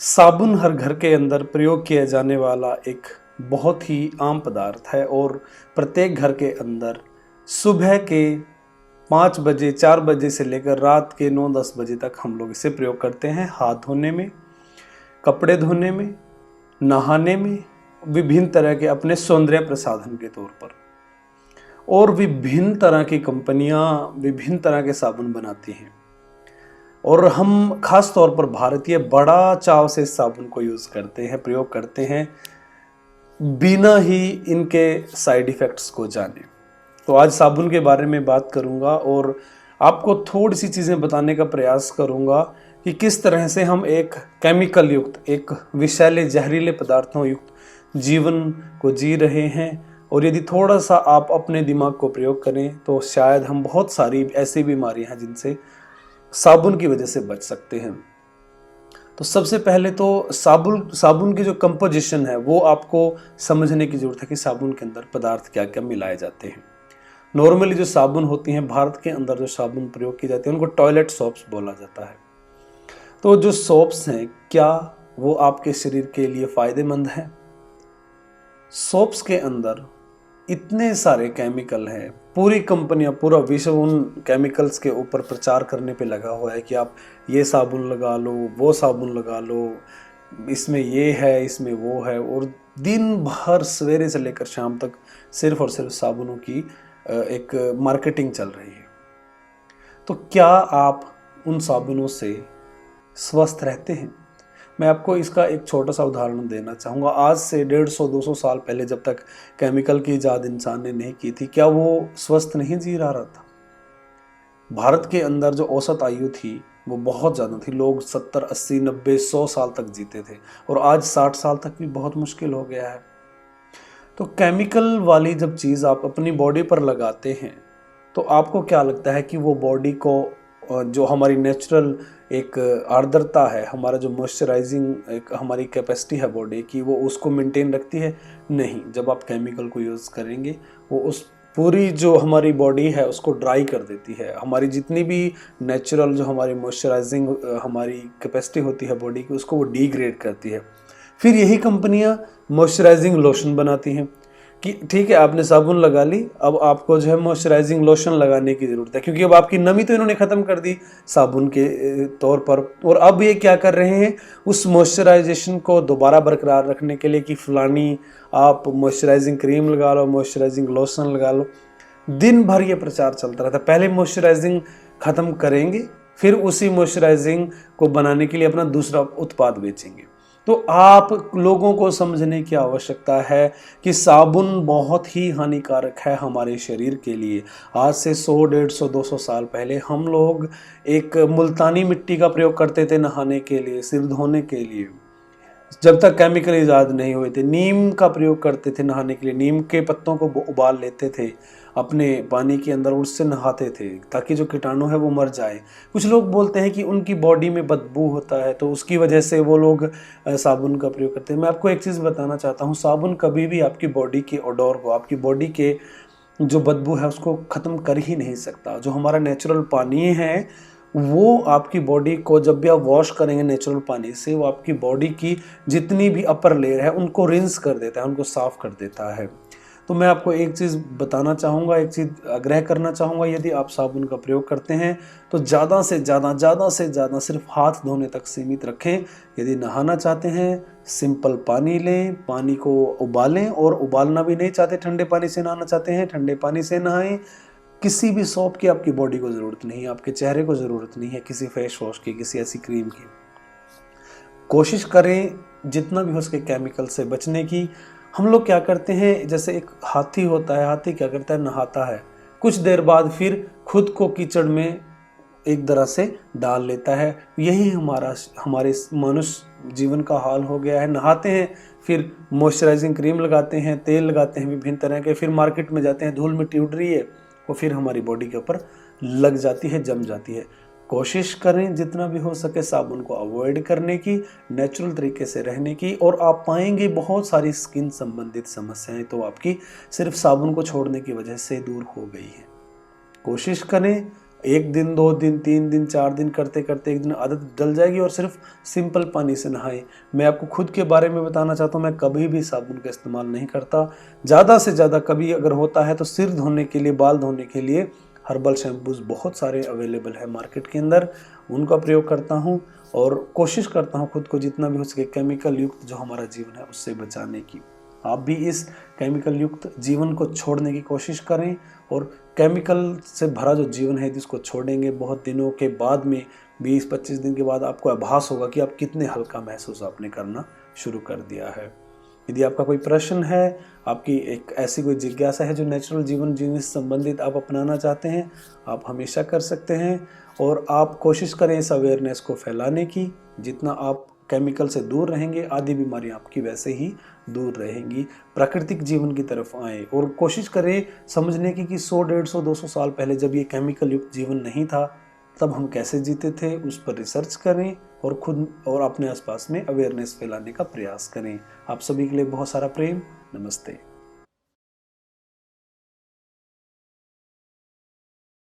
साबुन हर घर के अंदर प्रयोग किया जाने वाला एक बहुत ही आम पदार्थ है और प्रत्येक घर के अंदर सुबह के 5 बजे 4 बजे से लेकर रात के 9-10 बजे तक हम लोग इसे प्रयोग करते हैं हाथ धोने में, कपड़े धोने में, नहाने में, विभिन्न तरह के अपने सौंदर्य प्रसाधन के तौर पर। और विभिन्न तरह की कंपनियां विभिन्न तरह के साबुन बनाती हैं और हम खास तौर पर भारतीय बड़ा चाव से इस साबुन को यूज़ करते हैं, प्रयोग करते हैं बिना ही इनके साइड इफ़ेक्ट्स को जाने। तो आज साबुन के बारे में बात करूंगा और आपको थोड़ी सी चीज़ें बताने का प्रयास करूंगा कि किस तरह से हम एक केमिकल युक्त, एक विषैले जहरीले पदार्थों युक्त जीवन को जी रहे हैं। और यदि थोड़ा सा आप अपने दिमाग को प्रयोग करें तो शायद हम बहुत सारी ऐसी बीमारियां हैं जिनसे साबुन की वजह से बच सकते हैं। तो सबसे पहले तो साबुन की जो कंपोजिशन है वो आपको समझने की जरूरत है कि साबुन के अंदर पदार्थ क्या क्या मिलाए जाते हैं। नॉर्मली जो साबुन होती हैं, भारत के अंदर जो साबुन प्रयोग की जाती है उनको टॉयलेट सोप्स बोला जाता है। तो जो सोप्स हैं क्या वो आपके शरीर के लिए फायदेमंद हैं? सोप्स के अंदर इतने सारे केमिकल हैं, पूरी कंपनियां, पूरा विश्व उन केमिकल्स के ऊपर प्रचार करने पे लगा हुआ है कि आप ये साबुन लगा लो, वो साबुन लगा लो, इसमें ये है, इसमें वो है। और दिन भर सवेरे से लेकर शाम तक सिर्फ और सिर्फ साबुनों की एक मार्केटिंग चल रही है। तो क्या आप उन साबुनों से स्वस्थ रहते हैं? मैं आपको इसका एक छोटा सा उदाहरण देना चाहूँगा। आज से 150-200 साल पहले जब तक केमिकल की इजाद इंसान ने नहीं की थी, क्या वो स्वस्थ नहीं जी रहा था? भारत के अंदर जो औसत आयु थी वो बहुत ज़्यादा थी। लोग 70, 80, 90, 100 साल तक जीते थे और आज 60 साल तक भी बहुत मुश्किल हो गया है। तो केमिकल वाली जब चीज़ आप अपनी बॉडी पर लगाते हैं तो आपको क्या लगता है कि वो बॉडी को जो हमारी नेचुरल एक आर्द्रता है, हमारा जो मॉइस्चराइजिंग एक हमारी कैपेसिटी है बॉडी की, वो उसको मेंटेन रखती है? नहीं। जब आप केमिकल को यूज़ करेंगे वो उस पूरी जो हमारी बॉडी है उसको ड्राई कर देती है। हमारी जितनी भी नेचुरल जो हमारी मॉइस्चराइजिंग हमारी कैपेसिटी होती है बॉडी की, उसको वो डिग्रेड करती है। फिर यही कंपनियां मॉइस्चराइजिंग लोशन बनाती हैं कि ठीक है आपने साबुन लगा ली, अब आपको जो है मॉइस्चराइजिंग लोशन लगाने की ज़रूरत है, क्योंकि अब आपकी नमी तो इन्होंने ख़त्म कर दी साबुन के तौर पर। और अब ये क्या कर रहे हैं, उस मॉइस्चराइजेशन को दोबारा बरकरार रखने के लिए कि फलानी आप मॉइस्चराइजिंग क्रीम लगा लो, मॉइस्चराइजिंग लोशन लगा लो। दिन भर ये प्रचार चलता रहता है। पहले मॉइस्चराइजिंग ख़त्म करेंगे, फिर उसी मॉइस्चराइजिंग को बनाने के लिए अपना दूसरा उत्पाद बेचेंगे। तो आप लोगों को समझने की आवश्यकता है कि साबुन बहुत ही हानिकारक है हमारे शरीर के लिए। आज से 100, 150, 200 साल पहले हम लोग एक मुल्तानी मिट्टी का प्रयोग करते थे नहाने के लिए, सिर धोने के लिए। जब तक केमिकल ईजाद नहीं हुए थे, नीम का प्रयोग करते थे नहाने के लिए। नीम के पत्तों को उबाल लेते थे अपने पानी के अंदर, उससे नहाते थे ताकि जो कीटाणु है वो मर जाए। कुछ लोग बोलते हैं कि उनकी बॉडी में बदबू होता है तो उसकी वजह से वो लोग साबुन का प्रयोग करते हैं। मैं आपको एक चीज़ बताना चाहता हूँ, साबुन कभी भी आपकी बॉडी के ओडोर को, आपकी बॉडी के जो बदबू है उसको ख़त्म कर ही नहीं सकता। जो हमारा नेचुरल पानी है वो आपकी बॉडी को, जब भी आप वॉश करेंगे नेचुरल पानी से, वो आपकी बॉडी की जितनी भी अपर लेयर है उनको रिंस कर देता है, उनको साफ़ कर देता है। तो मैं आपको एक चीज़ बताना चाहूँगा, एक चीज़ आग्रह करना चाहूँगा, यदि आप साबुन का प्रयोग करते हैं तो ज़्यादा से ज़्यादा सिर्फ हाथ धोने तक सीमित रखें। यदि नहाना चाहते हैं सिंपल पानी लें, पानी को उबालें, और उबालना भी नहीं चाहते, ठंडे पानी से नहाना चाहते हैं, ठंडे पानी से नहाएं। किसी भी सोप की आपकी बॉडी को ज़रूरत नहीं है, आपके चेहरे को ज़रूरत नहीं है किसी फेस वॉश की, किसी ऐसी क्रीम की। कोशिश करें जितना भी हो सके केमिकल से बचने की। हम लोग क्या करते हैं, जैसे एक हाथी होता है, हाथी क्या करता है, नहाता है, कुछ देर बाद फिर खुद को कीचड़ में एक तरह से डाल लेता है। यही हमारे मनुष्य जीवन का हाल हो गया है। नहाते हैं, फिर मॉइस्चराइजिंग क्रीम लगाते हैं, तेल लगाते हैं विभिन्न तरह के, फिर मार्केट में जाते हैं, धूल मिट्टी उड़ रही है, वो फिर हमारी बॉडी के ऊपर लग जाती है, जम जाती है। कोशिश करें जितना भी हो सके साबुन को अवॉइड करने की, नेचुरल तरीके से रहने की, और आप पाएंगे बहुत सारी स्किन संबंधित समस्याएं तो आपकी सिर्फ साबुन को छोड़ने की वजह से दूर हो गई है। कोशिश करें 1 दिन 2 दिन 3 दिन 4 दिन करते करते एक दिन आदत डल जाएगी और सिर्फ सिंपल पानी से नहाएं। मैं आपको खुद के बारे में बताना चाहता हूँ, मैं कभी भी साबुन का इस्तेमाल नहीं करता। ज़्यादा से ज़्यादा कभी अगर होता है तो सिर धोने के लिए, बाल धोने के लिए हर्बल शैम्पूज़ बहुत सारे अवेलेबल है मार्केट के अंदर, उनका प्रयोग करता हूँ और कोशिश करता हूँ खुद को जितना भी हो सके केमिकल युक्त जो हमारा जीवन है उससे बचाने की। आप भी इस केमिकल युक्त जीवन को छोड़ने की कोशिश करें और केमिकल से भरा जो जीवन है जिसको छोड़ेंगे, बहुत दिनों के बाद में 20-25 दिन के बाद आपको आभास होगा कि आप कितने हल्का महसूस आपने करना शुरू कर दिया है। यदि आपका कोई प्रश्न है, आपकी एक ऐसी कोई जिज्ञासा है जो नेचुरल जीवन जीने से संबंधित आप अपनाना चाहते हैं, आप हमेशा कर सकते हैं और आप कोशिश करें इस अवेयरनेस को फैलाने की। जितना आप केमिकल से दूर रहेंगे, आधी बीमारियां आपकी वैसे ही दूर रहेंगी। प्राकृतिक जीवन की तरफ आएँ और कोशिश करें समझने की कि 100, 150, 200 साल पहले जब ये केमिकल युक्त जीवन नहीं था तब हम कैसे जीते थे, उस पर रिसर्च करें और खुद और अपने आसपास में अवेयरनेस फैलाने का प्रयास करें। आप सभी के लिए बहुत सारा प्रेम। नमस्ते।